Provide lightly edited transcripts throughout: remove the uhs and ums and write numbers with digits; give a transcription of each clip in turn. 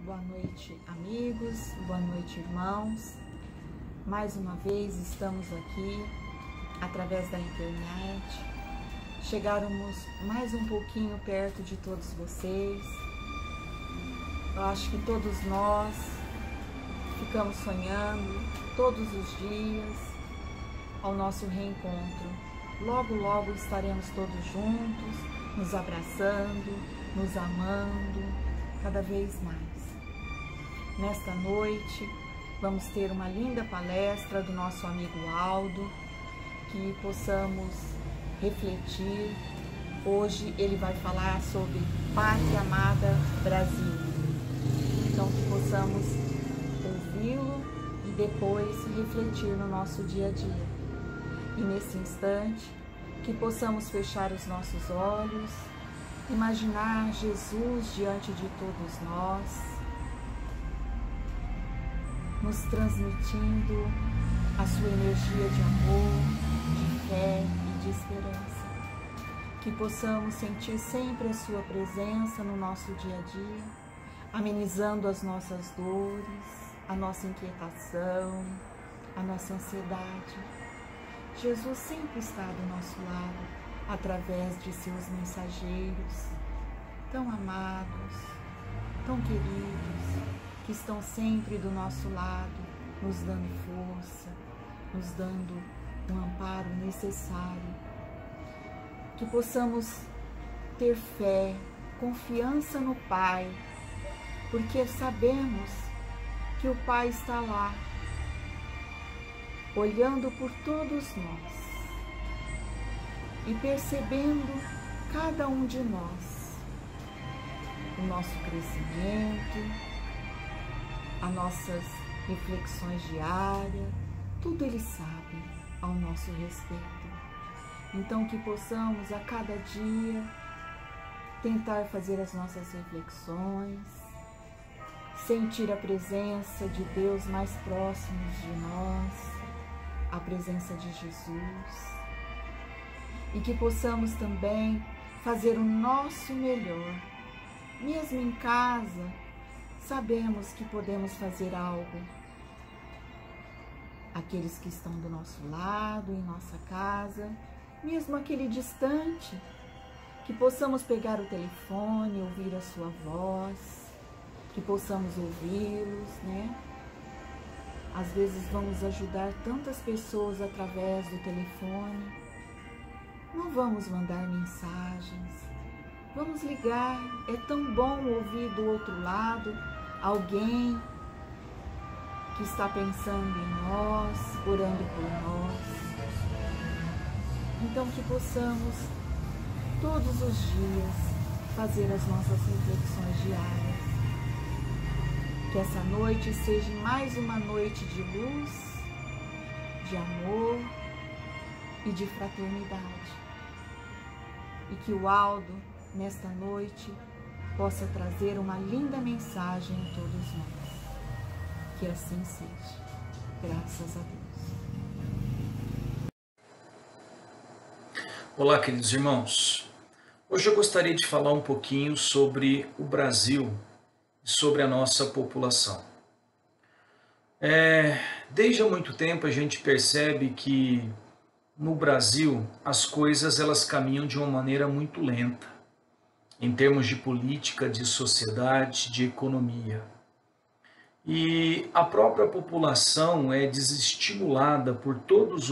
Boa noite, amigos, boa noite, irmãos. Mais uma vez estamos aqui através da internet. Chegáramos mais um pouquinho perto de todos vocês. Eu acho que todos nós ficamos sonhando todos os dias ao nosso reencontro. Logo, logo estaremos todos juntos, nos abraçando, nos amando cada vez mais. Nesta noite, vamos ter uma linda palestra do nosso amigo Aldo, que possamos refletir. Hoje ele vai falar sobre Pátria Amada Brasil. Então, que possamos ouvi-lo e depois refletir no nosso dia a dia. E nesse instante, que possamos fechar os nossos olhos, imaginar Jesus diante de todos nós, nos transmitindo a sua energia de amor, de fé e de esperança. Que possamos sentir sempre a sua presença no nosso dia a dia, amenizando as nossas dores, a nossa inquietação, a nossa ansiedade. Jesus sempre está do nosso lado, através de seus mensageiros, tão amados, tão queridos, que estão sempre do nosso lado, nos dando força, nos dando o amparo necessário. Que possamos ter fé, confiança no Pai, porque sabemos que o Pai está lá, olhando por todos nós e percebendo cada um de nós, o nosso crescimento, as nossas reflexões diárias, tudo Ele sabe ao nosso respeito. Então que possamos a cada dia tentar fazer as nossas reflexões, sentir a presença de Deus mais próximos de nós, a presença de Jesus, e que possamos também fazer o nosso melhor, mesmo em casa. Sabemos que podemos fazer algo. Aqueles que estão do nosso lado, em nossa casa, mesmo aquele distante, que possamos pegar o telefone, ouvir a sua voz, que possamos ouvi-los, né? Às vezes vamos ajudar tantas pessoas através do telefone. Não vamos mandar mensagens, vamos ligar. É tão bom ouvir do outro lado alguém que está pensando em nós, orando por nós. Então que possamos todos os dias fazer as nossas reflexões diárias. Que essa noite seja mais uma noite de luz, de amor e de fraternidade. E que o Aldo, nesta noite, possa trazer uma linda mensagem a todos nós. Que assim seja. Graças a Deus. Olá, queridos irmãos. Hoje eu gostaria de falar um pouquinho sobre o Brasil e sobre a nossa população. Desde há muito tempo a gente percebe que no Brasil as coisas elas caminham de uma maneira muito lenta, em termos de política, de sociedade, de economia. E a própria população é desestimulada por todos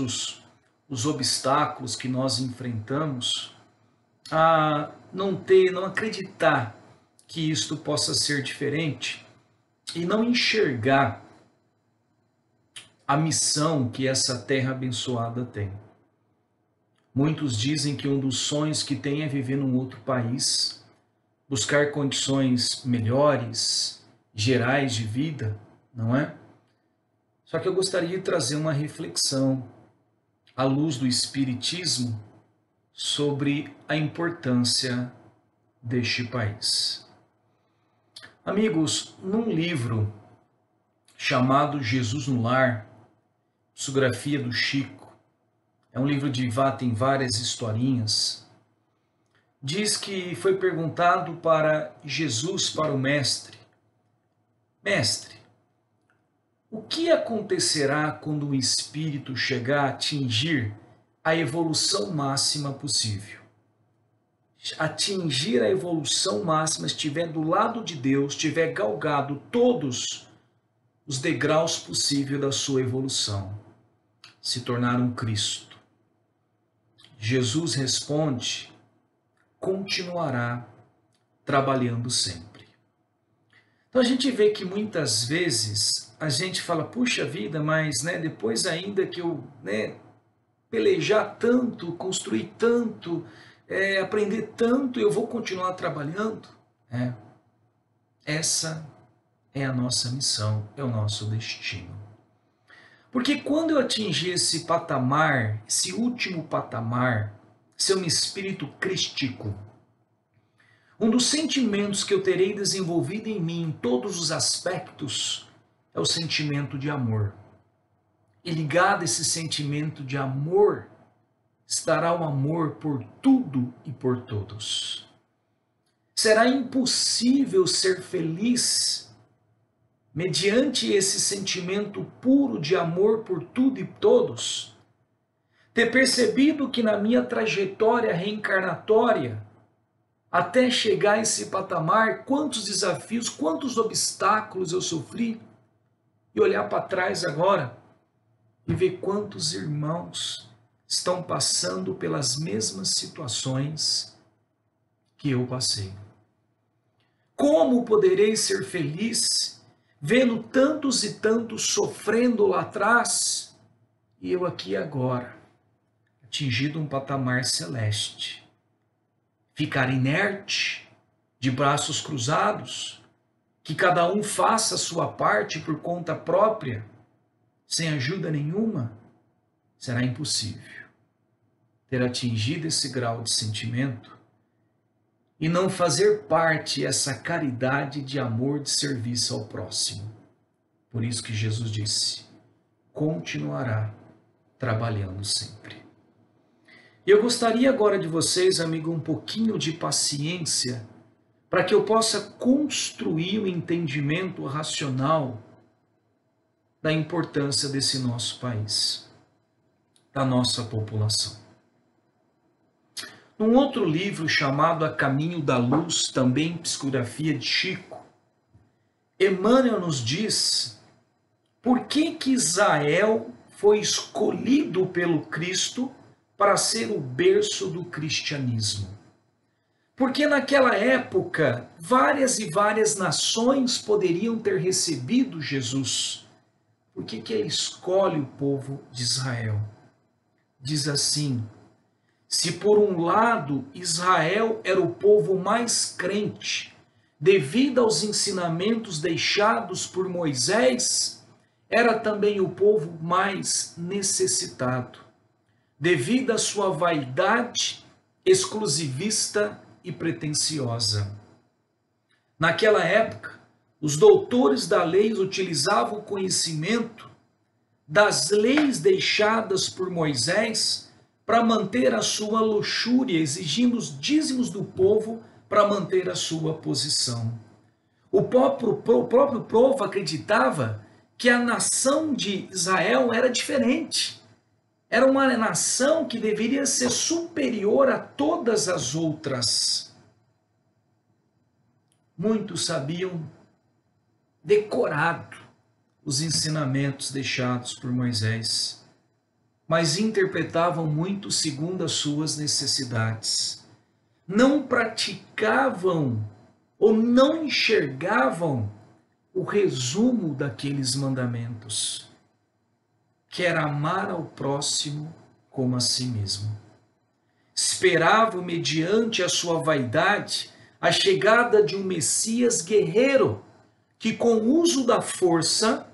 os obstáculos que nós enfrentamos a não acreditar que isto possa ser diferente e não enxergar a missão que essa terra abençoada tem. Muitos dizem que um dos sonhos que tem é viver num outro país, buscar condições melhores, gerais de vida, não é? Só que eu gostaria de trazer uma reflexão à luz do Espiritismo sobre a importância deste país. Amigos, num livro chamado Jesus no Lar, psicografia do Chico, é um livro tem várias historinhas, diz que foi perguntado para Jesus, para o Mestre, mestre, o que acontecerá quando o espírito chegar a atingir a evolução máxima possível? Atingir a evolução máxima, estiver do lado de Deus, tiver galgado todos os degraus possíveis da sua evolução, se tornar um Cristo. Jesus responde: continuará trabalhando sempre. Então a gente vê que muitas vezes a gente fala, puxa vida, mas depois ainda que eu pelejar tanto, construir tanto, aprender tanto, eu vou continuar trabalhando? Essa é a nossa missão, é o nosso destino. Porque quando eu atingir esse patamar, esse último patamar, ser um espírito crístico, um dos sentimentos que eu terei desenvolvido em mim, em todos os aspectos, é o sentimento de amor. E ligado a esse sentimento de amor, estará o amor por tudo e por todos. Será impossível ser feliz mediante esse sentimento puro de amor por tudo e todos, ter percebido que na minha trajetória reencarnatória, até chegar a esse patamar, quantos desafios, quantos obstáculos eu sofri, e olhar para trás agora e ver quantos irmãos estão passando pelas mesmas situações que eu passei. Como poderei ser feliz vendo tantos e tantos sofrendo lá atrás e eu aqui agora, atingido um patamar celeste? Ficar inerte, de braços cruzados, que cada um faça a sua parte por conta própria, sem ajuda nenhuma? Será impossível ter atingido esse grau de sentimento e não fazer parte dessa caridade de amor, de serviço ao próximo. Por isso que Jesus disse, continuará trabalhando sempre. E eu gostaria agora de vocês, amigo, um pouquinho de paciência, para que eu possa construir o entendimento racional da importância desse nosso país, da nossa população. Num outro livro chamado A Caminho da Luz, também psicografia de Chico, Emmanuel nos diz por que Israel foi escolhido pelo Cristo para ser o berço do cristianismo. Porque naquela época, várias e várias nações poderiam ter recebido Jesus. Por que ele escolhe o povo de Israel? Diz assim: se por um lado Israel era o povo mais crente, devido aos ensinamentos deixados por Moisés, era também o povo mais necessitado, devido à sua vaidade exclusivista e pretensiosa. Naquela época, os doutores da lei utilizavam o conhecimento das leis deixadas por Moisés para manter a sua luxúria, exigindo os dízimos do povo para manter a sua posição. O próprio povo acreditava que a nação de Israel era diferente. Era uma nação que deveria ser superior a todas as outras. Muitos sabiam decorado os ensinamentos deixados por Moisés, mas interpretavam muito segundo as suas necessidades. Não praticavam ou não enxergavam o resumo daqueles mandamentos, que era amar ao próximo como a si mesmo. Esperavam, mediante a sua vaidade, a chegada de um Messias guerreiro, que com o uso da força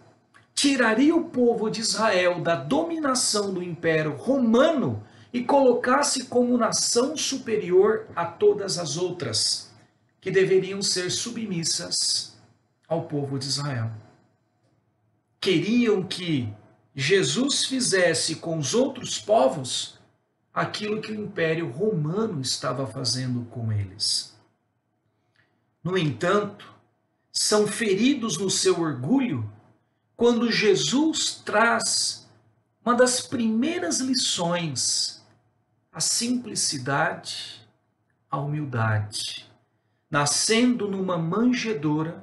tiraria o povo de Israel da dominação do Império Romano e colocasse como nação superior a todas as outras, que deveriam ser submissas ao povo de Israel. Queriam que Jesus fizesse com os outros povos aquilo que o Império Romano estava fazendo com eles. No entanto, são feridos no seu orgulho quando Jesus traz uma das primeiras lições, a simplicidade, a humildade. Nascendo numa manjedoura,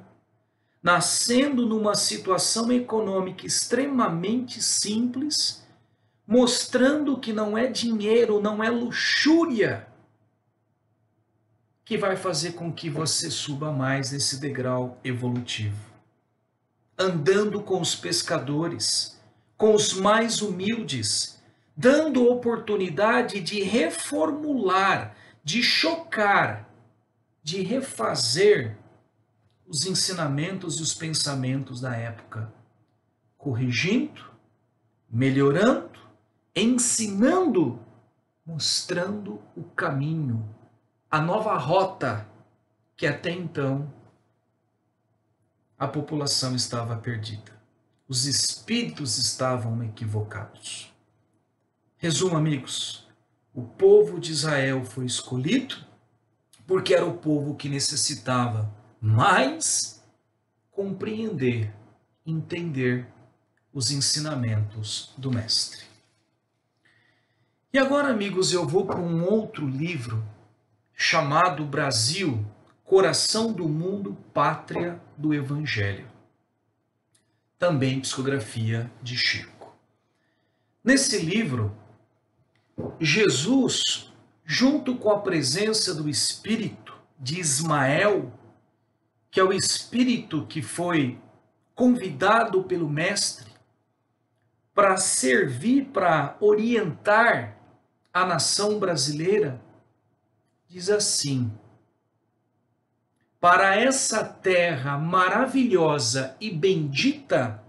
nascendo numa situação econômica extremamente simples, mostrando que não é dinheiro, não é luxúria que vai fazer com que você suba mais nesse degrau evolutivo. Andando com os pescadores, com os mais humildes, dando oportunidade de reformular, de chocar, de refazer os ensinamentos e os pensamentos da época, corrigindo, melhorando, ensinando, mostrando o caminho, a nova rota que até então a população estava perdida. Os espíritos estavam equivocados. Resumo, amigos, o povo de Israel foi escolhido porque era o povo que necessitava mais compreender, entender os ensinamentos do Mestre. E agora, amigos, eu vou para um outro livro chamado Brasil, Coração do Mundo, Pátria do Evangelho. Também psicografia de Chico. Nesse livro, Jesus, junto com a presença do Espírito de Ismael, que é o Espírito que foi convidado pelo Mestre para servir, para orientar a nação brasileira, diz assim: para essa terra maravilhosa e bendita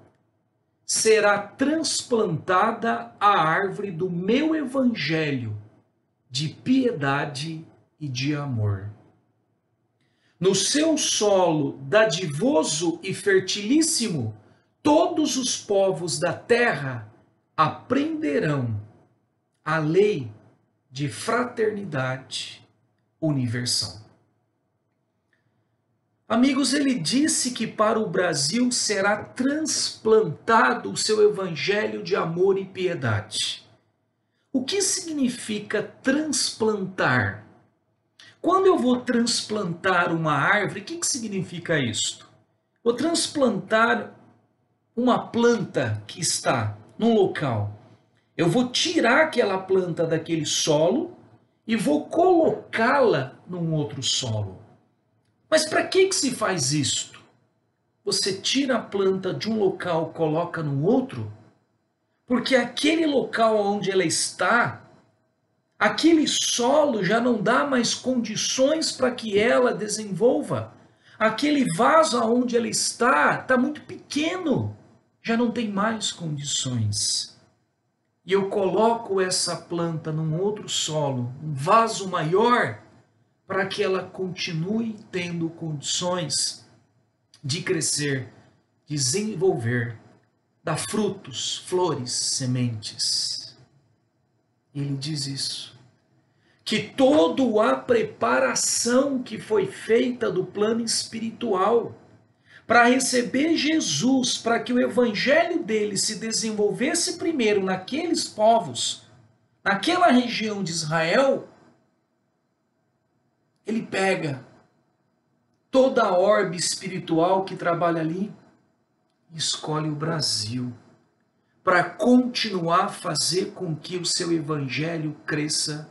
será transplantada a árvore do meu evangelho de piedade e de amor. No seu solo dadivoso e fertilíssimo, todos os povos da terra aprenderão a lei de fraternidade universal. Amigos, ele disse que para o Brasil será transplantado o seu evangelho de amor e piedade. O que significa transplantar? Quando eu vou transplantar uma árvore, o que significa isto? Vou transplantar uma planta que está num local. Eu vou tirar aquela planta daquele solo e vou colocá-la num outro solo. Mas para que se faz isto? Você tira a planta de um local, coloca no outro, porque aquele local onde ela está, aquele solo já não dá mais condições para que ela desenvolva. Aquele vaso onde ela está muito pequeno, já não tem mais condições. E eu coloco essa planta num outro solo, um vaso maior, para que ela continue tendo condições de crescer, desenvolver, dar frutos, flores, sementes. Ele diz isso. Que toda a preparação que foi feita do plano espiritual para receber Jesus, para que o evangelho dele se desenvolvesse primeiro naqueles povos, naquela região de Israel, ele pega toda a orbe espiritual que trabalha ali e escolhe o Brasil para continuar a fazer com que o seu evangelho cresça,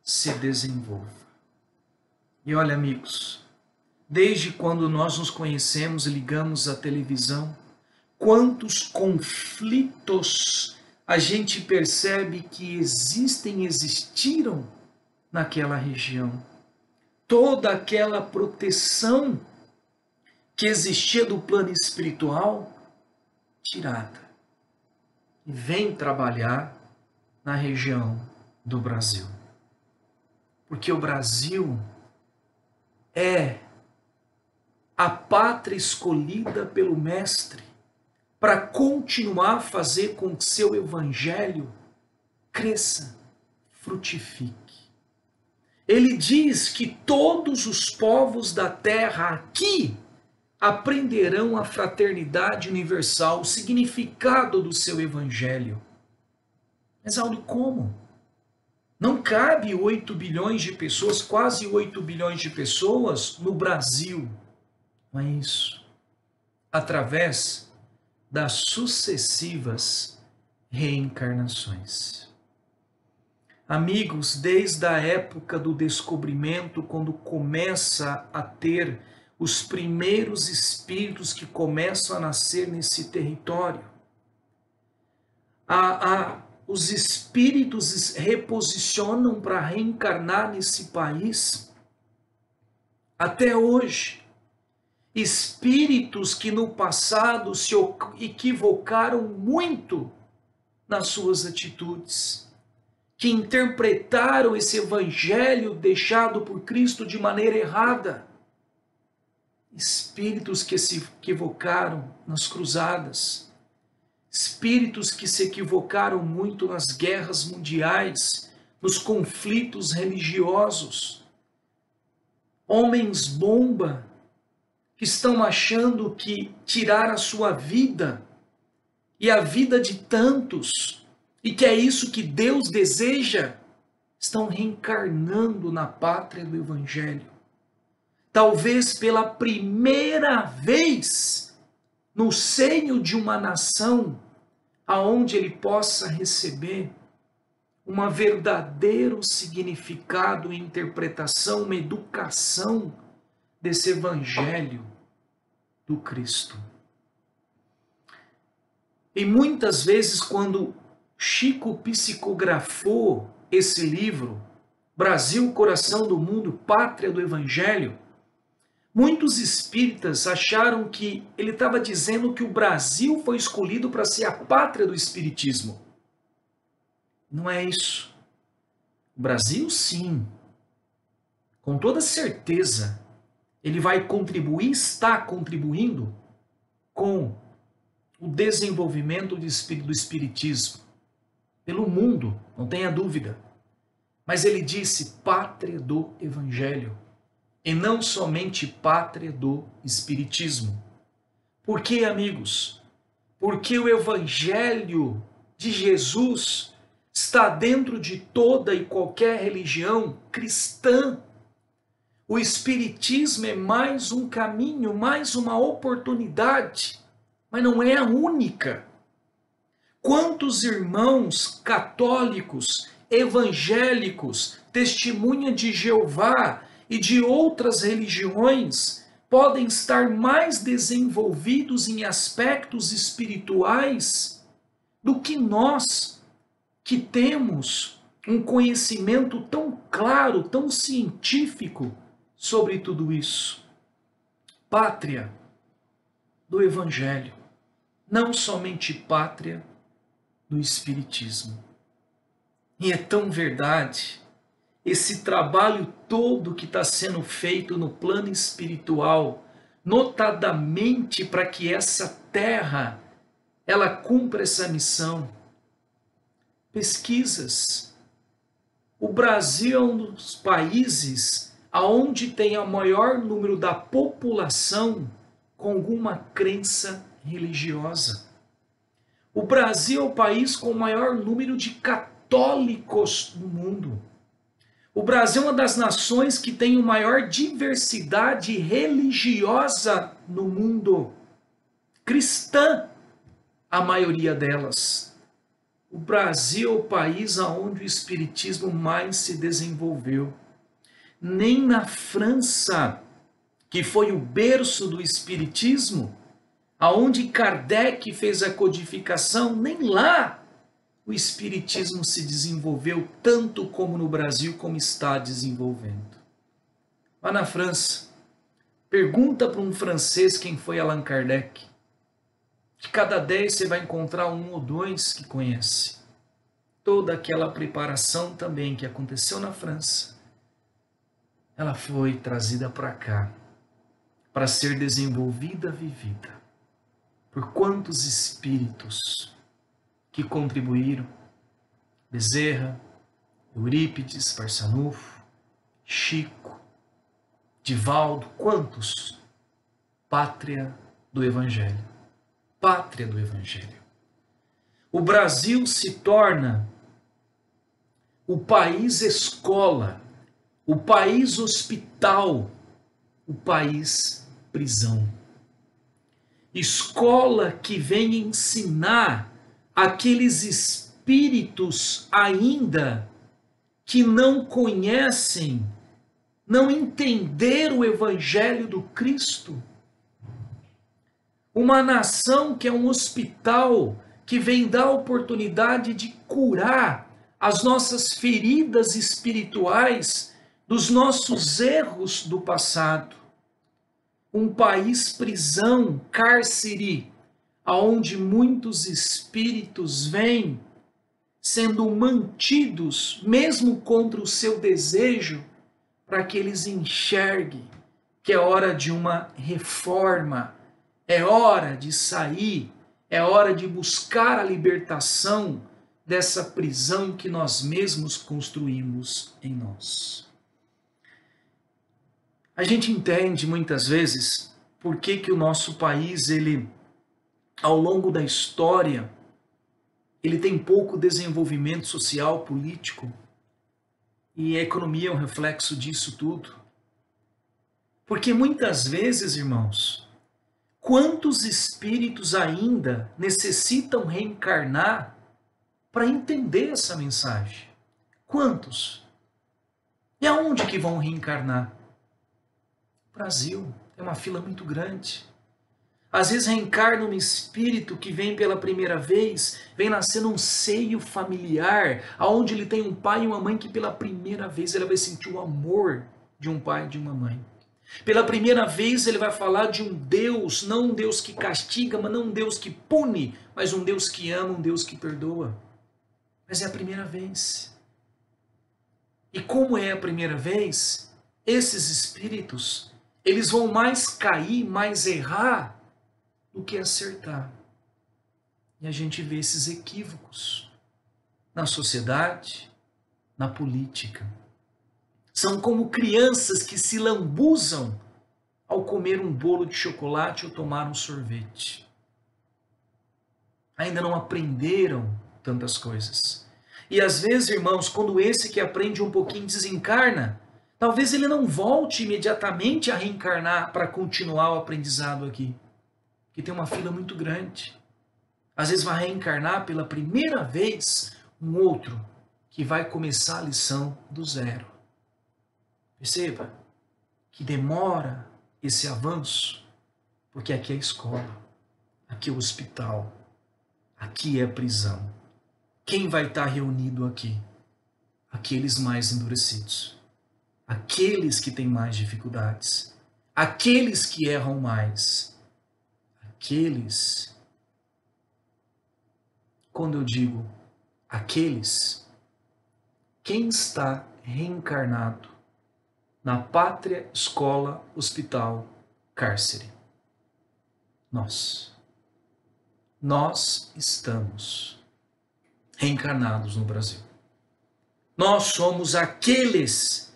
se desenvolva. E olha, amigos, desde quando nós nos conhecemos e ligamos a televisão, quantos conflitos a gente percebe que existiram naquela região. Toda aquela proteção que existia do plano espiritual, tirada. E vem trabalhar na região do Brasil. Porque o Brasil é a pátria escolhida pelo Mestre para continuar a fazer com que seu evangelho cresça, frutifique. Ele diz que todos os povos da terra aqui aprenderão a fraternidade universal, o significado do seu evangelho. Mas Aldo, como? Não cabe 8 bilhões de pessoas, quase 8 bilhões de pessoas no Brasil. Não é isso. Através das sucessivas reencarnações. Amigos, desde a época do descobrimento, quando começa a ter os primeiros espíritos que começam a nascer nesse território, os espíritos reposicionam para reencarnar nesse país. Até hoje, espíritos que no passado se equivocaram muito nas suas atitudes, que interpretaram esse evangelho deixado por Cristo de maneira errada. Espíritos que se equivocaram nas cruzadas, espíritos que se equivocaram muito nas guerras mundiais, nos conflitos religiosos, homens-bomba que estão achando que tirar a sua vida e a vida de tantos, e que é isso que Deus deseja, estão reencarnando na pátria do Evangelho. Talvez pela primeira vez no seio de uma nação, aonde ele possa receber um verdadeiro significado e interpretação, uma educação desse Evangelho do Cristo. E muitas vezes, quando Chico psicografou esse livro, Brasil, Coração do Mundo, Pátria do Evangelho, muitos espíritas acharam que ele estava dizendo que o Brasil foi escolhido para ser a pátria do espiritismo. Não é isso. O Brasil, sim, com toda certeza, ele vai contribuir, está contribuindo com o desenvolvimento do espiritismo pelo mundo, não tenha dúvida. Mas ele disse pátria do Evangelho, e não somente pátria do espiritismo. Por quê, amigos? Porque o Evangelho de Jesus está dentro de toda e qualquer religião cristã. O espiritismo é mais um caminho, mais uma oportunidade, mas não é a única. Quantos irmãos católicos, evangélicos, testemunha de Jeová e de outras religiões podem estar mais desenvolvidos em aspectos espirituais do que nós, que temos um conhecimento tão claro, tão científico sobre tudo isso? Pátria do Evangelho, não somente pátria do Espiritismo. E é tão verdade, esse trabalho todo que está sendo feito no plano espiritual, notadamente para que essa terra, ela cumpra essa missão. Pesquisas. O Brasil é um dos países onde tem o maior número da população com alguma crença religiosa. O Brasil é o país com o maior número de católicos no mundo. O Brasil é uma das nações que tem a maior diversidade religiosa no mundo. Cristã, a maioria delas. O Brasil é o país onde o espiritismo mais se desenvolveu. Nem na França, que foi o berço do espiritismo, aonde Kardec fez a codificação, nem lá o espiritismo se desenvolveu tanto como no Brasil, como está desenvolvendo. Lá na França, pergunta para um francês quem foi Allan Kardec. De cada 10 você vai encontrar 1 ou 2 que conhece. Toda aquela preparação também que aconteceu na França, ela foi trazida para cá, para ser desenvolvida, vivida. Por quantos espíritos que contribuíram? Bezerra, Eurípides, Barçanufo, Chico, Divaldo, quantos? pátria do Evangelho. Pátria do Evangelho. O Brasil se torna o país escola, o país hospital, o país prisão. Escola que vem ensinar aqueles espíritos ainda que não conhecem, não entenderam o Evangelho do Cristo. Uma nação que é um hospital que vem dar a oportunidade de curar as nossas feridas espirituais dos nossos erros do passado. Um país prisão, cárcere, aonde muitos espíritos vêm sendo mantidos, mesmo contra o seu desejo, para que eles enxerguem que é hora de uma reforma, é hora de sair, é hora de buscar a libertação dessa prisão que nós mesmos construímos em nós. A gente entende muitas vezes por que o nosso país, ele, ao longo da história, ele tem pouco desenvolvimento social, político, e a economia é um reflexo disso tudo. Porque muitas vezes, irmãos, quantos espíritos ainda necessitam reencarnar para entender essa mensagem? Quantos? E aonde que vão reencarnar? Brasil, é uma fila muito grande. Às vezes reencarna um espírito que vem pela primeira vez, vem nascer num seio familiar, onde ele tem um pai e uma mãe que pela primeira vez ele vai sentir o amor de um pai e de uma mãe. Pela primeira vez ele vai falar de um Deus, não um Deus que castiga, mas não um Deus que pune, mas um Deus que ama, um Deus que perdoa. Mas é a primeira vez. E como é a primeira vez, esses espíritos, eles vão mais cair, mais errar, do que acertar. E a gente vê esses equívocos na sociedade, na política. São como crianças que se lambuzam ao comer um bolo de chocolate ou tomar um sorvete. Ainda não aprenderam tantas coisas. E às vezes, irmãos, quando esse que aprende um pouquinho desencarna, talvez ele não volte imediatamente a reencarnar para continuar o aprendizado aqui. Que tem uma fila muito grande. Às vezes vai reencarnar pela primeira vez um outro que vai começar a lição do zero. Perceba que demora esse avanço, porque aqui é a escola, aqui é o hospital, aqui é a prisão. Quem vai estar reunido aqui? Aqueles mais endurecidos, aqueles que têm mais dificuldades, aqueles que erram mais. Aqueles, quando eu digo aqueles, quem está reencarnado na pátria, escola, hospital, cárcere? Nós. Nós estamos reencarnados no Brasil. Nós somos aqueles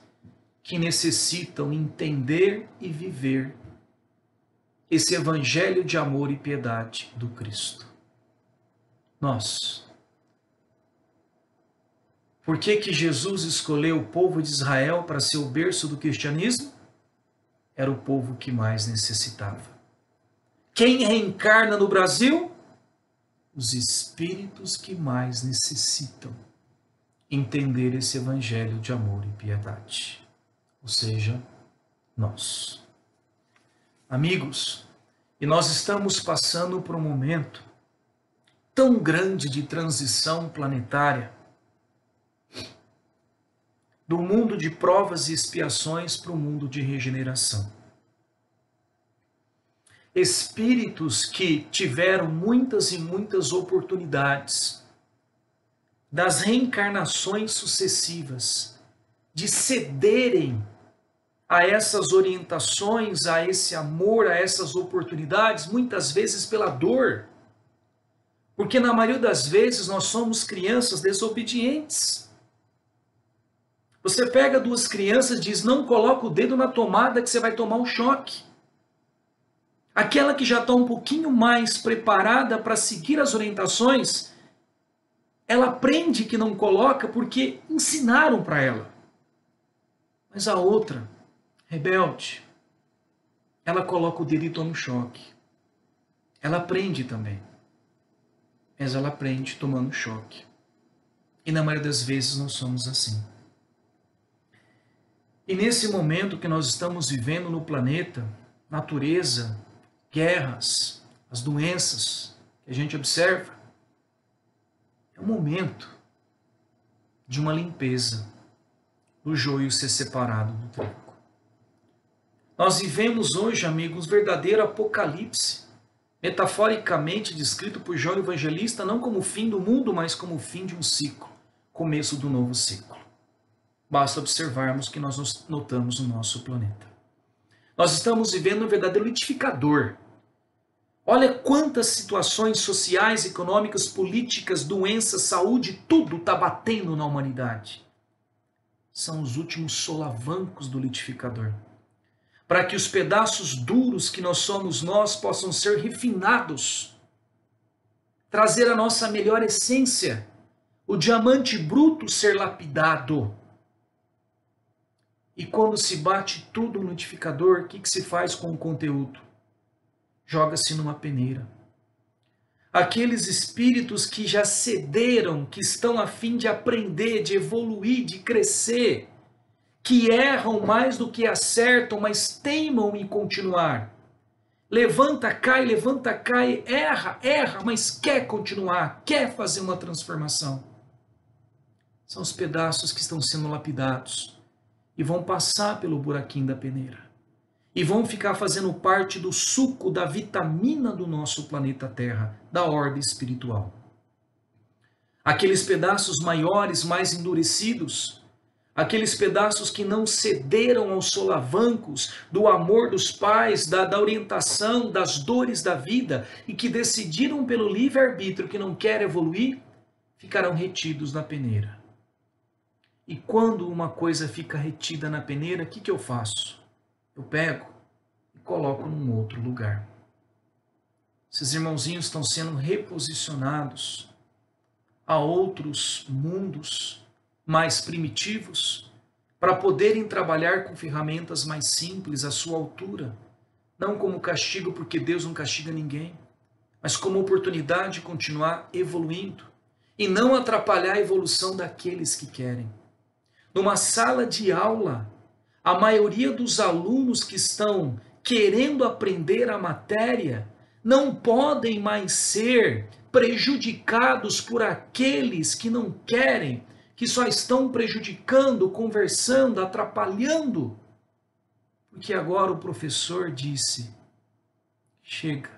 que necessitam entender e viver esse evangelho de amor e piedade do Cristo. Nós. Por que que Jesus escolheu o povo de Israel para ser o berço do cristianismo? Era o povo que mais necessitava. Quem reencarna no Brasil? Os espíritos que mais necessitam entender esse evangelho de amor e piedade. Ou seja, nós. Amigos, e nós estamos passando por um momento tão grande de transição planetária, do mundo de provas e expiações para o mundo de regeneração. Espíritos que tiveram muitas e muitas oportunidades das reencarnações sucessivas de cederem a essas orientações, a esse amor, a essas oportunidades, muitas vezes pela dor. Porque na maioria das vezes nós somos crianças desobedientes. Você pega duas crianças e diz, não coloca o dedo na tomada que você vai tomar um choque. Aquela que já está um pouquinho mais preparada para seguir as orientações, ela aprende que não coloca porque ensinaram para ela. Mas a outra, rebelde, ela coloca o dedo e toma um choque. Ela aprende também. Mas ela aprende tomando choque. E na maioria das vezes nós somos assim. E nesse momento que nós estamos vivendo no planeta, natureza, guerras, as doenças que a gente observa, é um momento de uma limpeza, do joio ser separado do trigo. Nós vivemos hoje, amigos, um verdadeiro apocalipse, metaforicamente descrito por João Evangelista, não como o fim do mundo, mas como o fim de um ciclo, começo do novo ciclo. Basta observarmos o que nós notamos no nosso planeta. Nós estamos vivendo um verdadeiro litificador. Olha quantas situações sociais, econômicas, políticas, doenças, saúde, tudo está batendo na humanidade. São os últimos solavancos do litificador. Para que os pedaços duros que nós somos nós possam ser refinados. Trazer a nossa melhor essência. O diamante bruto ser lapidado. E quando se bate tudo no liquidificador, o que se faz com o conteúdo? Joga-se numa peneira. Aqueles espíritos que já cederam, que estão a fim de aprender, de evoluir, de crescer, que erram mais do que acertam, mas teimam em continuar. Levanta, cai, erra, mas quer continuar, quer fazer uma transformação. São os pedaços que estão sendo lapidados e vão passar pelo buraquinho da peneira. E vão ficar fazendo parte do suco, da vitamina do nosso planeta Terra, da orbe espiritual. Aqueles pedaços maiores, mais endurecidos, aqueles pedaços que não cederam aos solavancos do amor dos pais, da orientação, das dores da vida, e que decidiram pelo livre-arbítrio que não quer evoluir, ficarão retidos na peneira. E quando uma coisa fica retida na peneira, o que eu faço? Eu pego e coloco num outro lugar. Esses irmãozinhos estão sendo reposicionados a outros mundos mais primitivos para poderem trabalhar com ferramentas mais simples à sua altura. Não como castigo, porque Deus não castiga ninguém, mas como oportunidade de continuar evoluindo e não atrapalhar a evolução daqueles que querem. Numa sala de aula, a maioria dos alunos que estão querendo aprender a matéria não podem mais ser prejudicados por aqueles que não querem, que só estão prejudicando, conversando, atrapalhando. Porque agora o professor disse: chega,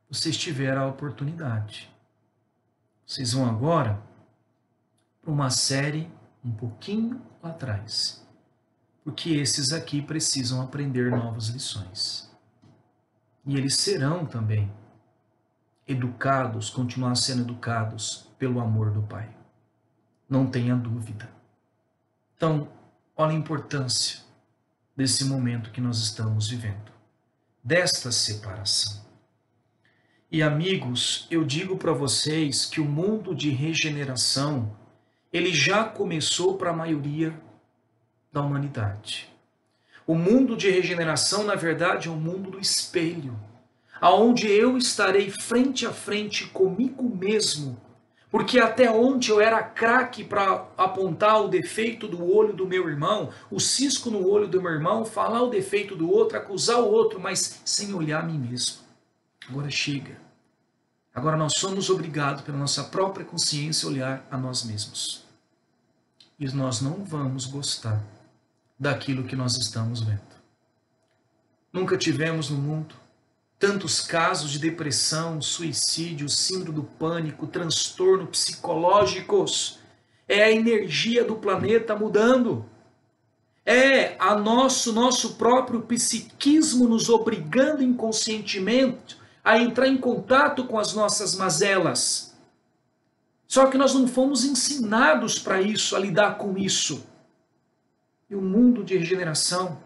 vocês tiveram a oportunidade. Vocês vão agora para uma série um pouquinho lá atrás, porque esses aqui precisam aprender novas lições. E eles serão também educados, continuar sendo educados pelo amor do Pai. Não tenha dúvida. Então, olha a importância desse momento que nós estamos vivendo, desta separação. E amigos, eu digo para vocês que o mundo de regeneração ele já começou para a maioria da humanidade. O mundo de regeneração, na verdade, é um mundo do espelho, aonde eu estarei frente a frente comigo mesmo, porque até ontem eu era craque para apontar o defeito do olho do meu irmão, o cisco no olho do meu irmão, falar o defeito do outro, acusar o outro, mas sem olhar a mim mesmo. Agora chega. Agora nós somos obrigados, pela nossa própria consciência, a olhar a nós mesmos. E nós não vamos gostar daquilo que nós estamos vendo. Nunca tivemos no mundo tantos casos de depressão, suicídio, síndrome do pânico, transtorno psicológicos. É a energia do planeta mudando. É a nosso próprio psiquismo nos obrigando inconscientemente a entrar em contato com as nossas mazelas. Só que nós não fomos ensinados para isso, a lidar com isso. E o mundo de regeneração,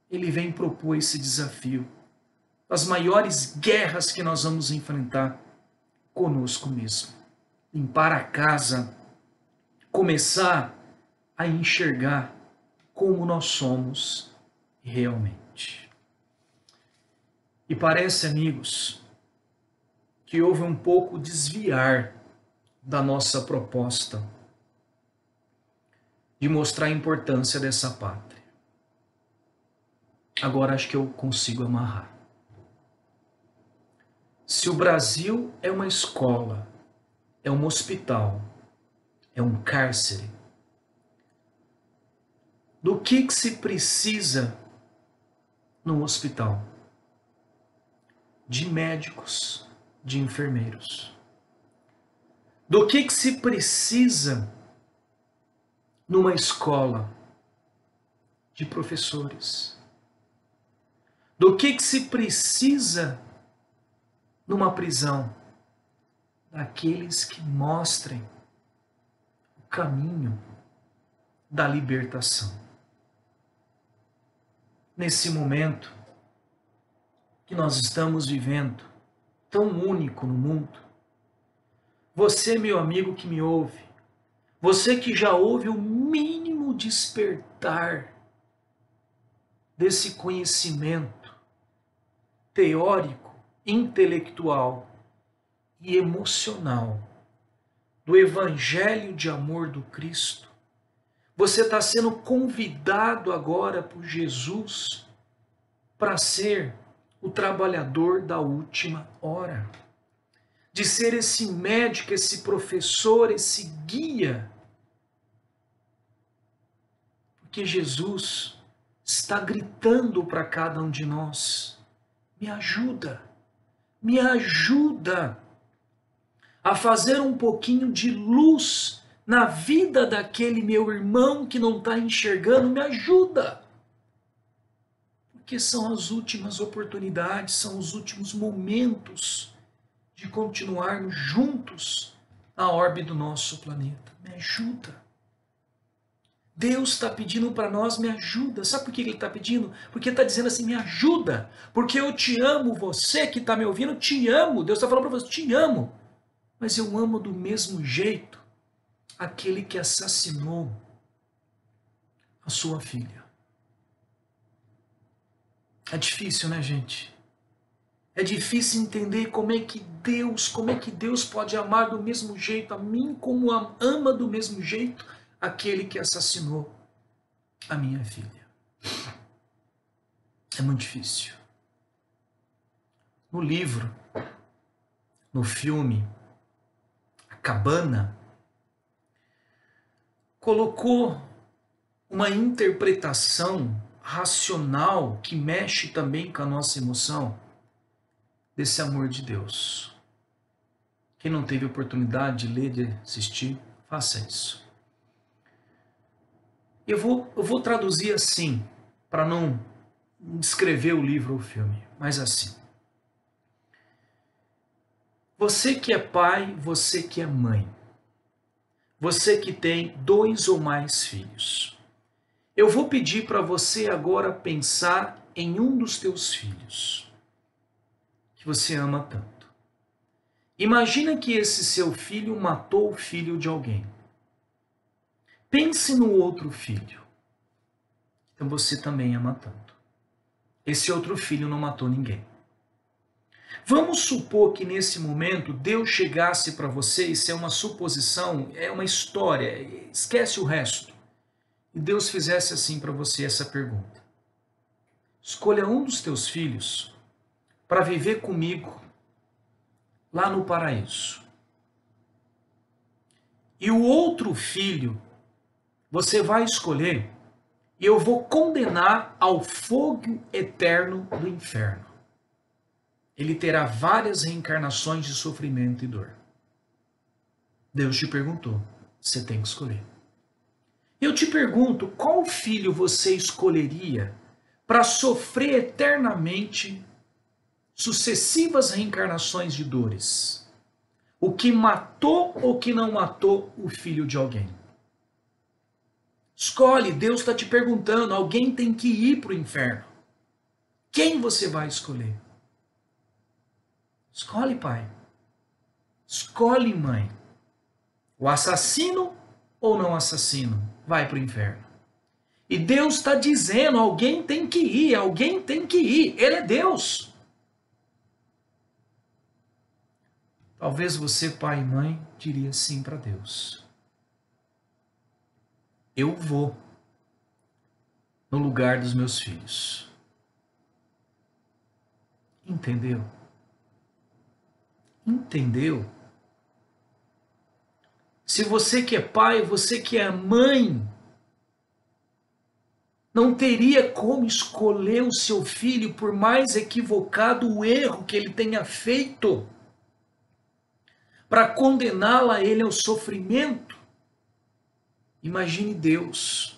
ele vem propor esse desafio das maiores guerras que nós vamos enfrentar conosco mesmo. Limpar a casa, começar a enxergar como nós somos realmente. E parece, amigos, que houve um pouco desviar da nossa proposta de mostrar a importância dessa pátria. Agora acho que eu consigo amarrar. Se o Brasil é uma escola, é um hospital, é um cárcere, do que se precisa num hospital? De médicos, de enfermeiros. Do que se precisa numa escola? De professores. Do que se precisa numa prisão? Daqueles que mostrem o caminho da libertação. Nesse momento que nós estamos vivendo, tão único no mundo, você, meu amigo que me ouve, você que já ouve o mínimo despertar desse conhecimento teórico, intelectual e emocional do Evangelho de amor do Cristo, você está sendo convidado agora por Jesus para ser o trabalhador da última hora, de ser esse médico, esse professor, esse guia. Porque Jesus está gritando para cada um de nós: me ajuda a fazer um pouquinho de luz na vida daquele meu irmão que não está enxergando, me ajuda. Porque são as últimas oportunidades, são os últimos momentos de continuarmos juntos na órbita do nosso planeta. Me ajuda. Deus está pedindo para nós, me ajuda. Sabe por que Ele está pedindo? Porque Ele está dizendo assim, me ajuda. Porque eu te amo, você que está me ouvindo, te amo. Deus está falando para você, te amo. Mas eu amo do mesmo jeito aquele que assassinou a sua filha. É difícil, né, gente? É difícil entender como é que Deus pode amar do mesmo jeito a mim, como ama do mesmo jeito aquele que assassinou a minha filha. É muito difícil. No livro, no filme, A Cabana, colocou uma interpretação racional que mexe também com a nossa emoção desse amor de Deus. Quem não teve oportunidade de ler, de assistir, faça isso. Eu vou traduzir assim, para não descrever o livro ou o filme, mas assim. Você que é pai, você que é mãe, você que tem 2 ou mais filhos, eu vou pedir para você agora pensar em um dos teus filhos, que você ama tanto. Imagina que esse seu filho matou o filho de alguém. Pense no outro filho. Então você também ama tanto. Esse outro filho não matou ninguém. Vamos supor que nesse momento Deus chegasse para você, isso é uma suposição, é uma história, esquece o resto. E Deus fizesse assim para você essa pergunta. Escolha um dos teus filhos para viver comigo lá no paraíso. E o outro filho você vai escolher e eu vou condenar ao fogo eterno do inferno. Ele terá várias reencarnações de sofrimento e dor. Deus te perguntou, você tem que escolher. Eu te pergunto, qual filho você escolheria para sofrer eternamente sucessivas reencarnações de dores? O que matou ou que não matou o filho de alguém? Escolhe, Deus está te perguntando, alguém tem que ir para o inferno. Quem você vai escolher? Escolhe, pai. Escolhe, mãe. O assassino ou não assassino vai para o inferno. E Deus está dizendo, alguém tem que ir, alguém tem que ir. Ele é Deus. Talvez você, pai e mãe, diria sim para Deus. Eu vou no lugar dos meus filhos. Entendeu? Entendeu? Se você que é pai, você que é mãe, não teria como escolher o seu filho, por mais equivocado o erro que ele tenha feito, para condená-lo a ele ao sofrimento. Imagine Deus.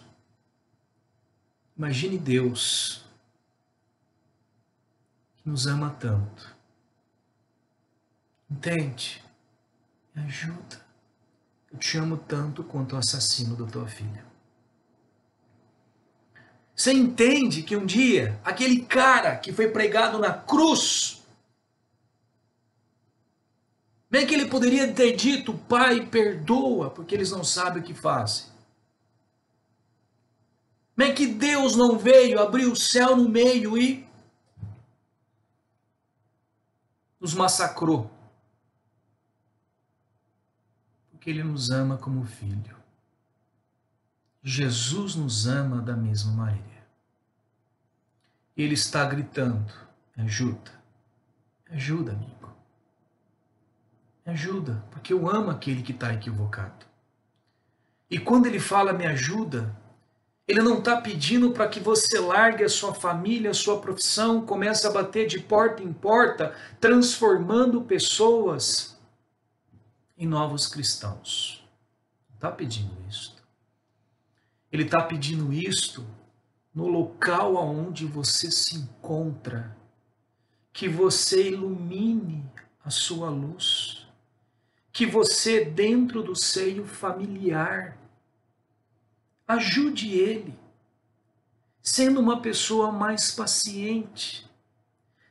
Imagine Deus que nos ama tanto. Entende? Me ajuda. Eu te amo tanto quanto o assassino da tua filha. Você entende que um dia, aquele cara que foi pregado na cruz, bem que ele poderia ter dito, Pai, perdoa, porque eles não sabem o que fazem. Bem que Deus não veio, abriu o céu no meio e nos massacrou. Porque Ele nos ama como filho. Jesus nos ama da mesma maneira. Ele está gritando, me ajuda. Me ajuda, amigo. Me ajuda, porque eu amo aquele que está equivocado. E quando Ele fala me ajuda, Ele não está pedindo para que você largue a sua família, a sua profissão, comece a bater de porta em porta, transformando pessoas em novos cristãos. Não está pedindo isso. Ele está pedindo isto no local aonde você se encontra, que você ilumine a sua luz, que você dentro do seio familiar ajude ele, sendo uma pessoa mais paciente,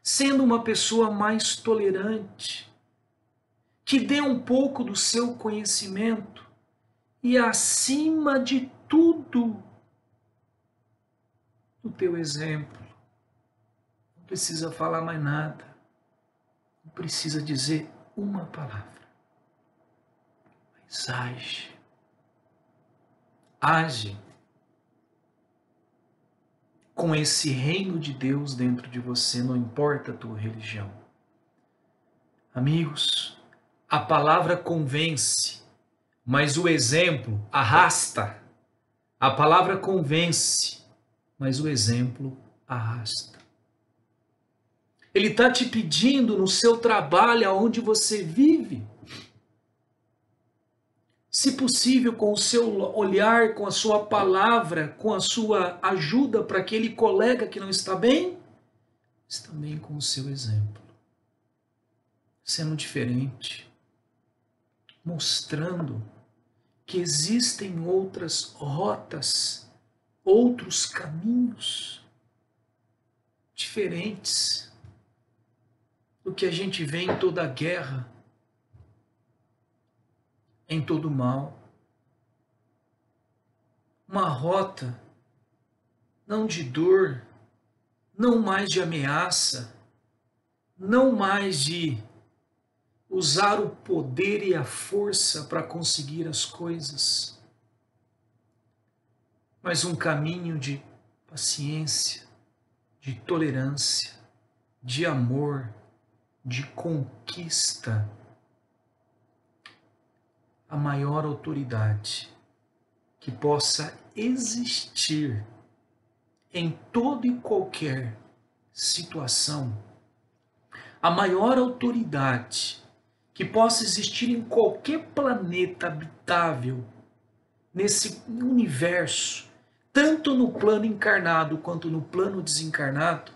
sendo uma pessoa mais tolerante, que dê um pouco do seu conhecimento e, acima de tudo, o teu exemplo. Não precisa falar mais nada, não precisa dizer uma palavra, mas age. Age com esse reino de Deus dentro de você, não importa a tua religião. Amigos, a palavra convence, mas o exemplo arrasta. A palavra convence, mas o exemplo arrasta. Ele está te pedindo no seu trabalho, aonde você vive, se possível, com o seu olhar, com a sua palavra, com a sua ajuda para aquele colega que não está bem, mas também com o seu exemplo. Sendo diferente, mostrando que existem outras rotas, outros caminhos diferentes do que a gente vê em toda guerra, em todo mal. Uma rota não de dor, não mais de ameaça, não mais de usar o poder e a força para conseguir as coisas, mas um caminho de paciência, de tolerância, de amor, de conquista. A maior autoridade que possa existir em toda e qualquer situação, a maior autoridade que possa existir em qualquer planeta habitável, nesse universo, tanto no plano encarnado quanto no plano desencarnado,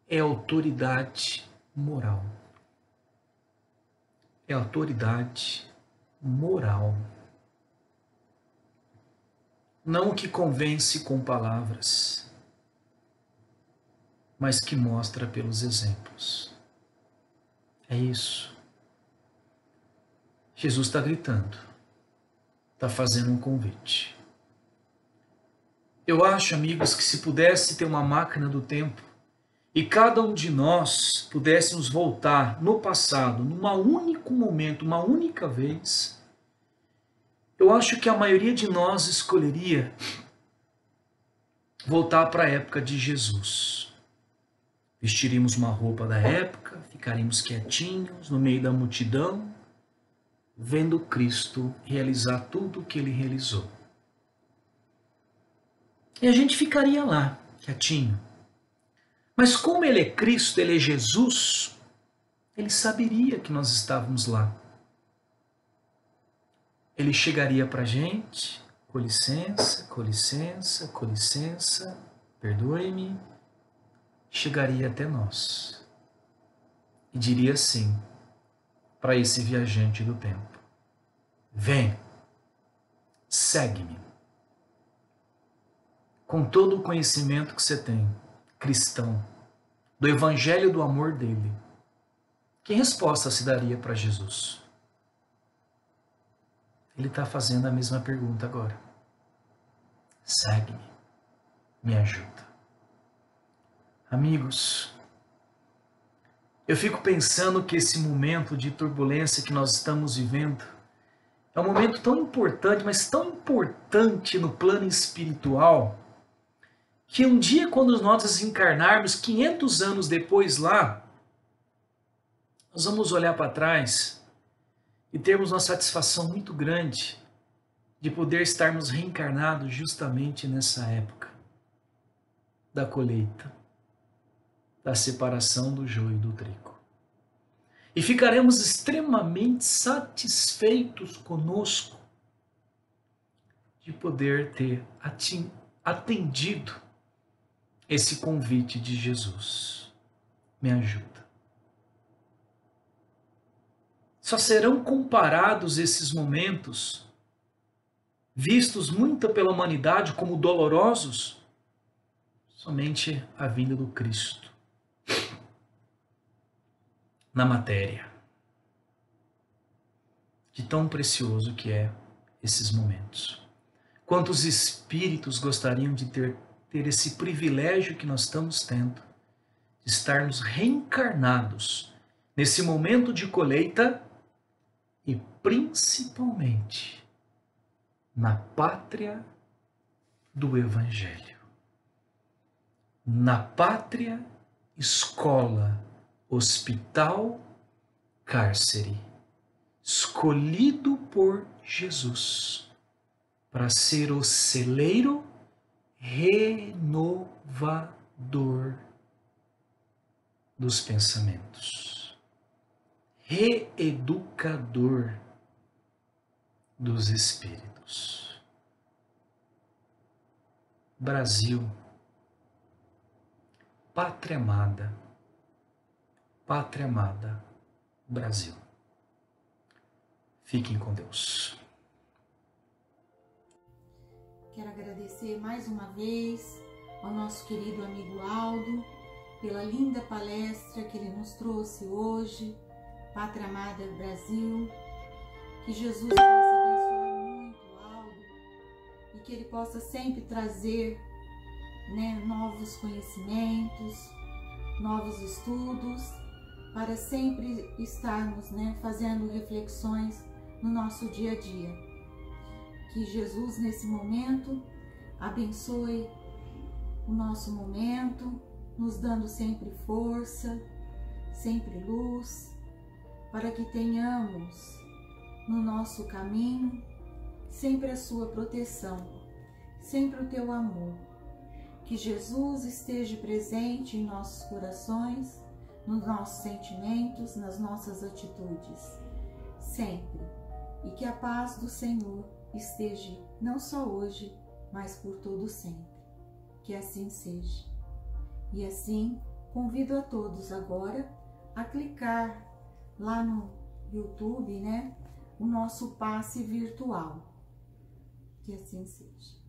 é autoridade moral. É autoridade moral. Não que convence com palavras, mas que mostra pelos exemplos. É isso. Jesus está gritando, está fazendo um convite. Eu acho, amigos, que se pudesse ter uma máquina do tempo e cada um de nós pudéssemos voltar no passado, num único momento, uma única vez, eu acho que a maioria de nós escolheria voltar para a época de Jesus. Vestiríamos uma roupa da época, ficaríamos quietinhos no meio da multidão, vendo Cristo realizar tudo o que ele realizou. E a gente ficaria lá, quietinho. Mas como ele é Cristo, ele é Jesus, ele saberia que nós estávamos lá. Ele chegaria para a gente, com licença, com licença, com licença, perdoe-me, chegaria até nós e diria assim para esse viajante do tempo: vem, segue-me. Com todo o conhecimento que você tem, cristão, do evangelho do amor dele, que resposta se daria para Jesus? Ele está fazendo a mesma pergunta agora. Segue-me, me ajuda. Amigos, eu fico pensando que esse momento de turbulência que nós estamos vivendo é um momento tão importante, mas tão importante no plano espiritual, que um dia, quando nós desencarnarmos, 500 anos depois lá, nós vamos olhar para trás e termos uma satisfação muito grande de poder estarmos reencarnados justamente nessa época da colheita, da separação do joio e do trigo. E ficaremos extremamente satisfeitos conosco de poder ter atendido esse convite de Jesus. Me ajuda. Só serão comparados esses momentos, vistos muito pela humanidade como dolorosos, somente a vinda do Cristo na matéria. De tão precioso que é esses momentos. Quantos espíritos gostariam de ter esse privilégio que nós estamos tendo, de estarmos reencarnados nesse momento de colheita e principalmente na pátria do Evangelho, na pátria, escola, hospital, cárcere, escolhido por Jesus para ser o celeiro renovador dos pensamentos, reeducador dos espíritos. Brasil, pátria amada, Brasil. Fiquem com Deus. Quero agradecer mais uma vez ao nosso querido amigo Aldo pela linda palestra que ele nos trouxe hoje, Pátria Amada Brasil. Que Jesus possa abençoar muito Aldo e que ele possa sempre trazer, novos conhecimentos, novos estudos, para sempre estarmos fazendo reflexões no nosso dia a dia. Que Jesus, nesse momento, abençoe o nosso momento, nos dando sempre força, sempre luz, para que tenhamos no nosso caminho sempre a sua proteção, sempre o teu amor. Que Jesus esteja presente em nossos corações, nos nossos sentimentos, nas nossas atitudes, sempre. E que a paz do Senhor esteja não só hoje, mas por todo sempre. Que assim seja. E assim, convido a todos agora a clicar lá no YouTube, o nosso passe virtual. Que assim seja.